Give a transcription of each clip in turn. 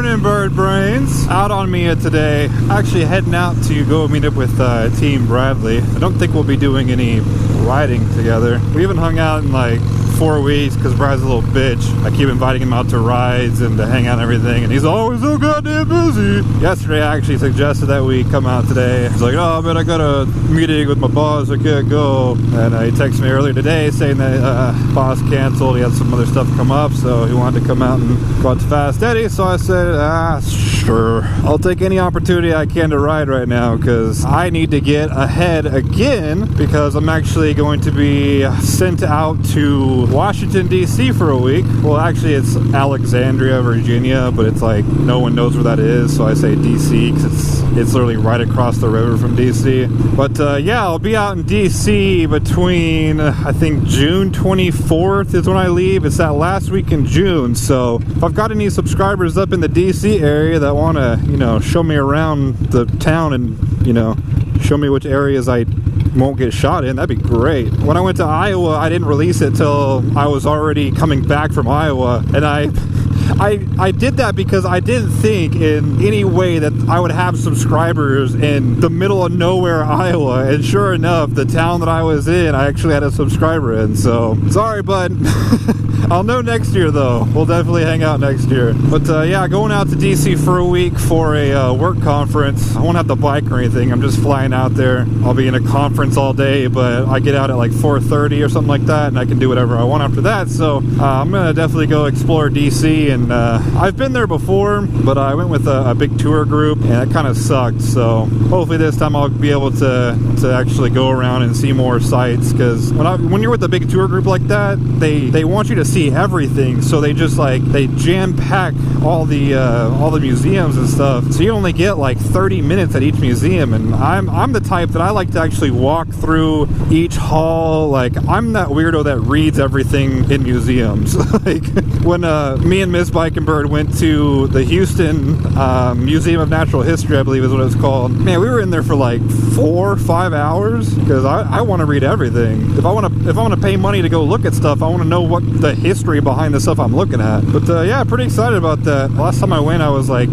Morning, bird brains. Out on me today. Actually heading out to go meet up with Team Bradley. I don't think we'll be doing any riding together. We haven't hung out in like 4 weeks because Brad's a little bitch. I keep inviting him out to rides and to hang out and everything, and he's always so goddamn busy. Yesterday I actually suggested that we come out today. He's like, oh man, I got a meeting with my boss, I can't go. And he texted me earlier today saying that boss canceled, he had some other stuff come up, so he wanted to come out and go out to Fast Eddie. So I said, sure, I'll take any opportunity I can to ride right now, because I need to get ahead again, because I'm actually going to be sent out to Washington, D.C. for a week. Well, actually it's Alexandria, Virginia, but it's like no one knows where that is, so I say D.C. because it's literally right across the river from D.C. But yeah, I'll be out in D.C. between I think June 24th is when I leave. It's that last week in June, so if I've got any subscribers up in the D.C. area that want to, you know, show me around the town and, you know, show me which areas I won't get shot in, that'd be great. When I went to Iowa, I didn't release it till I was already coming back from Iowa, and I did that because I didn't think in any way that I would have subscribers in the middle of nowhere, Iowa, and sure enough, the town that I was in, I actually had a subscriber in, so sorry, bud. I'll know next year, though. We'll definitely hang out next year. But yeah, going out to DC for a week for a work conference. I won't have to bike or anything. I'm just flying out there. I'll be in a conference all day, but I get out at like 4:30 or something like that, and I can do whatever I want after that. So I'm gonna definitely go explore DC, and I've been there before, but I went with a big tour group, and it kind of sucked. So hopefully this time I'll be able to actually go around and see more sites, because when you're with a big tour group like that, they want you to see everything, so they just like jam pack all the museums and stuff, so you only get like 30 minutes at each museum. And I'm the type that I like to actually walk through each hall. Like, I'm that weirdo that reads everything in museums. Like when me and Miss Bike and Bird went to the Houston Museum of Natural History, I believe is what it's called, man, we were in there for like 4 or 5 hours, because I want to read everything. If I want to pay money to go look at stuff, I want to know what the history behind the stuff I'm looking at. But yeah, pretty excited about that. Last time I went, I was like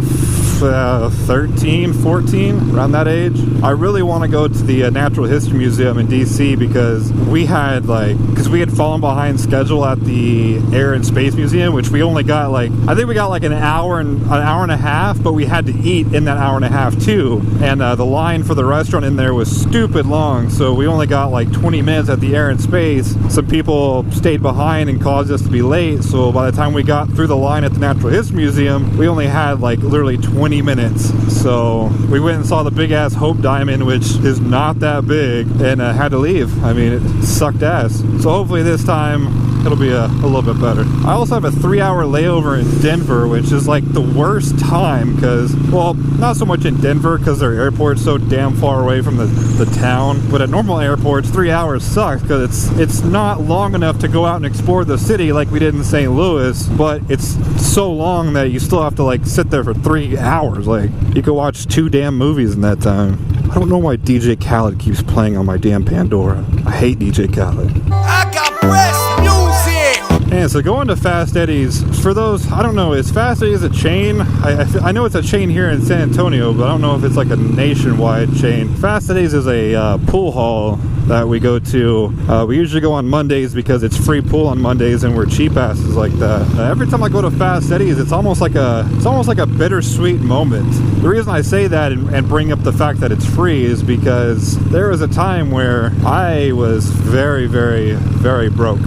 13, 14, around that age. I really want to go to the Natural History Museum in DC, because we had fallen behind schedule at the Air and Space Museum, which we only got I think we got an hour and a half, but we had to eat in that hour and a half too, and the line for the restaurant in there was stupid long, so we only got like 20 minutes at the Air and Space. Some people stayed behind and caused us to be late, so by the time we got through the line at the Natural History Museum, we only had like literally 20 minutes. So we went and saw the big ass Hope Diamond, which is not that big, and had to leave. I mean, it sucked ass. So hopefully this time it'll be a little bit better. I also have a 3-hour layover in Denver, which is like the worst time, because, well, not so much in Denver because their airport's so damn far away from the town, but at normal airports 3 hours sucks, because it's not long enough to go out and explore the city like we did in St. Louis, but it's so long that you still have to like sit there for 3 hours. Like, you could watch 2 damn movies in that time. I don't know why DJ Khaled keeps playing on my damn Pandora. I hate DJ Khaled. I got breast music! And so going to Fast Eddie's, for those, I don't know, is Fast Eddie's a chain? I know it's a chain here in San Antonio, but I don't know if it's like a nationwide chain. Fast Eddie's is a pool hall that we go to. We usually go on Mondays because it's free pool on Mondays, and we're cheap asses like that. Every time I go to Fast Eddie's, it's almost like a bittersweet moment. The reason I say that and bring up the fact that it's free is because there was a time where I was very, very, very broke.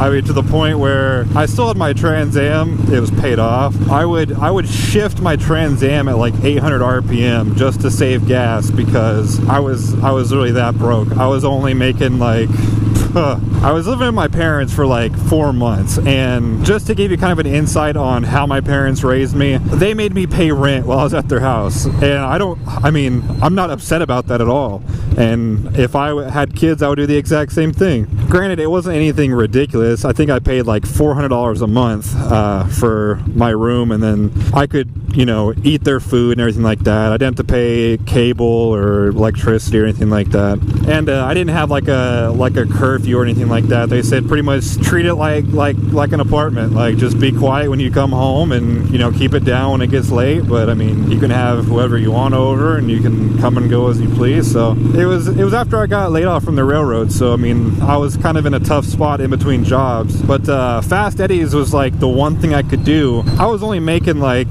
I mean, to the point where I still had my Trans Am. It was paid off. I would shift my Trans Am at like 800 RPM just to save gas, because I was literally that broke. I was only making like I was living with my parents for like 4 months, and just to give you kind of an insight on how my parents raised me, they made me pay rent while I was at their house, and I'm not upset about that at all. And if I had kids, I would do the exact same thing. Granted, it wasn't anything ridiculous. I think I paid like $400 a month for my room, and then I could, you know, eat their food and everything like that. I didn't have to pay cable or electricity or anything like that. And I didn't have like a curfew or anything like that. They said pretty much treat it like an apartment. Like, just be quiet when you come home, and, you know, keep it down when it gets late. But I mean, you can have whoever you want over, and you can come and go as you please. So it was after I got laid off from the railroad. So I mean, I was kind of in a tough spot in between jobs. But Fast Eddie's was like the one thing I could do. I was only making, like,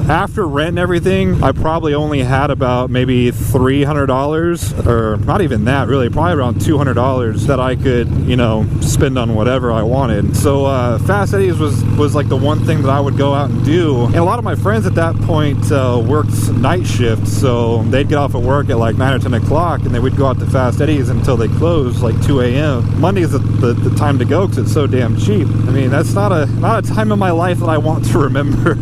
after rent and everything, I probably only had about maybe $300, or not even that really, probably around $200 that I could, you know, spend on whatever I wanted. So Fast Eddie's was like the one thing that I would go out and do. And a lot of my friends at that point worked night shifts, so they'd get off at work at like 9 or 10 o'clock, and they would go out to Fast Eddie's until they closed, like 2 a.m. Monday is the time to go because it's so damn cheap. I mean, that's not a time in my life that I want to remember.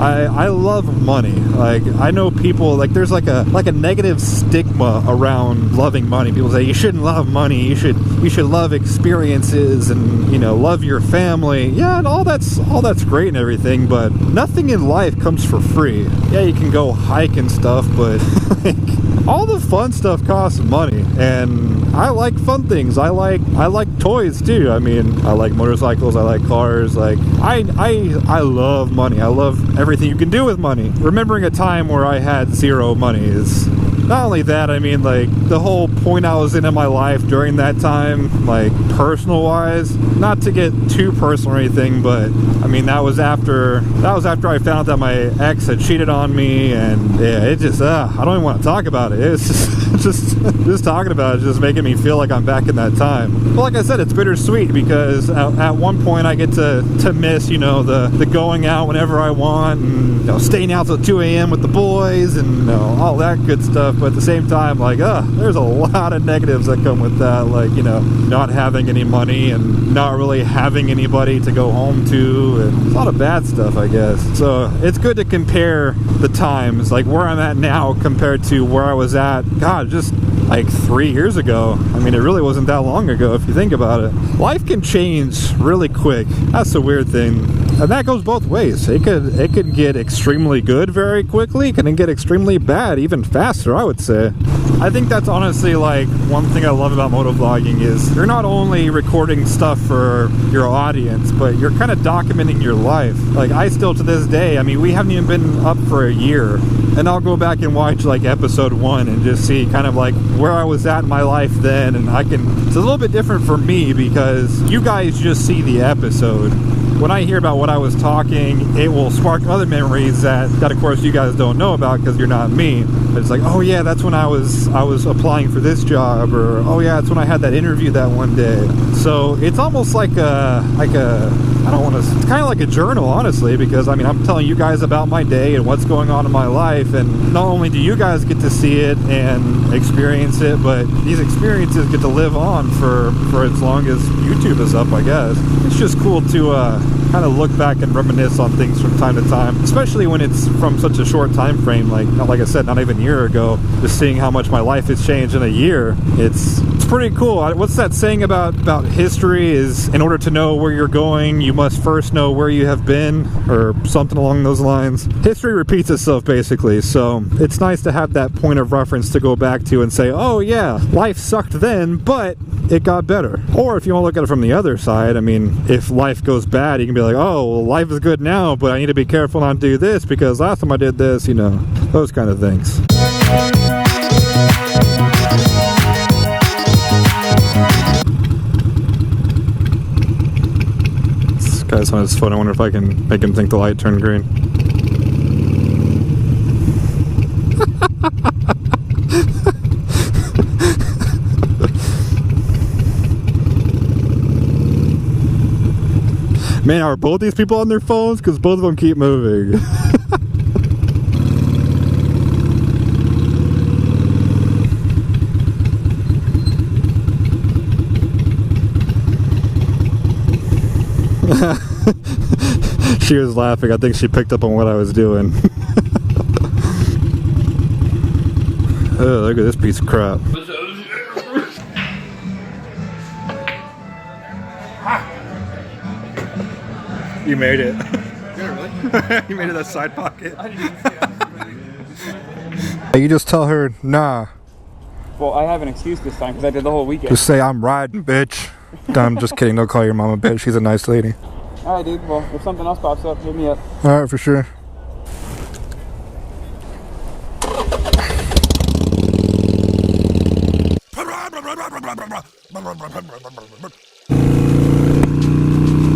I love money. Like, I know people, like, there's like a negative stigma around loving money. People say you shouldn't love money. You should love experiences and, you know, love your family. Yeah, and all that's great and everything, but nothing in life comes for free. Yeah, you can go hike and stuff, but like, all the fun stuff costs money, and I like fun things. I like toys too. I mean, I like motorcycles. I like cars. Like, I love money. I love everything you can do with money. Remembering a time where I had zero money is not only that, I mean, like, the whole point I was in my life during that time, like, personal wise, not to get too personal or anything, but I mean, that was after I found out that my ex had cheated on me, and yeah, it just I don't even want to talk about it. It's just talking about it is just making me feel like I'm back in that time. But like I said, it's bittersweet because at one point I get to miss, you know, the going out whenever I want, and, you know, staying out till 2 a.m. with the boys, and, you know, all that good stuff. But at the same time, like, there's a lot of negatives that come with that, like, you know, not having any money and not really having anybody to go home to, and a lot of bad stuff, I guess. So it's good to compare the times, like where I'm at now compared to where I was at, God, just like 3 years ago. I mean, it really wasn't that long ago if you think about it. Life can change really quick. That's the weird thing. And that goes both ways. It could get extremely good very quickly. It can get extremely bad even faster, I would say. I think that's honestly, like, one thing I love about motovlogging is you're not only recording stuff for your audience, but you're kind of documenting your life. Like, I still, to this day, I mean, we haven't even been up for a year, and I'll go back and watch, like, episode 1 and just see kind of like where I was at in my life then, and it's a little bit different for me because you guys just see the episode. When I hear about what I was talking, it will spark other memories that of course you guys don't know about because you're not me. But it's like, oh yeah, that's when I was applying for this job, or oh yeah, that's when I had that interview that one day. So it's almost like a it's kind of like a journal, honestly, because I mean, I'm telling you guys about my day and what's going on in my life, and not only do you guys get to see it and experience it, but these experiences get to live on for as long as YouTube is up, I guess. It's just cool to kind of look back and reminisce on things from time to time, especially when it's from such a short time frame, like I said, not even a year ago. Just seeing how much my life has changed in a year, it's pretty cool. What's that saying about history is, in order to know where you're going, you must first know where you have been, or something along those lines. History repeats itself, basically, so it's nice to have that point of reference to go back to and say, oh yeah, life sucked then, but it got better. Or if you want to look at it from the other side, I mean, if life goes bad, you can be like, oh, well, life is good now, but I need to be careful not to do this because last time I did this, you know, those kind of things. This guy's on his phone. I wonder if I can make him think the light turned green. Man, are both these people on their phones? Because both of them keep moving. She was laughing. I think she picked up on what I was doing. Oh, look at this piece of crap. You made it. Did I really? You made it that side pocket. I didn't even see that. You just tell her, nah. Well, I have an excuse this time because I did the whole weekend. Just say, I'm riding, bitch. I'm just kidding. Don't call your mom a bitch. She's a nice lady. Alright, dude. Well, if something else pops up, hit me up. Alright, for sure.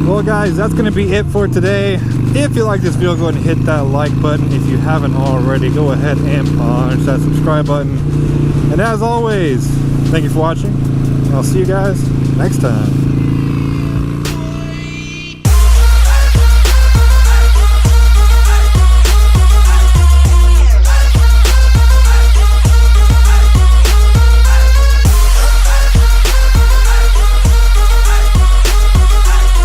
Well guys, that's going to be it for today. If you like this video, go ahead and hit that like button. If you haven't already, go ahead and punch that subscribe button. And as always, thank you for watching. I'll see you guys next time.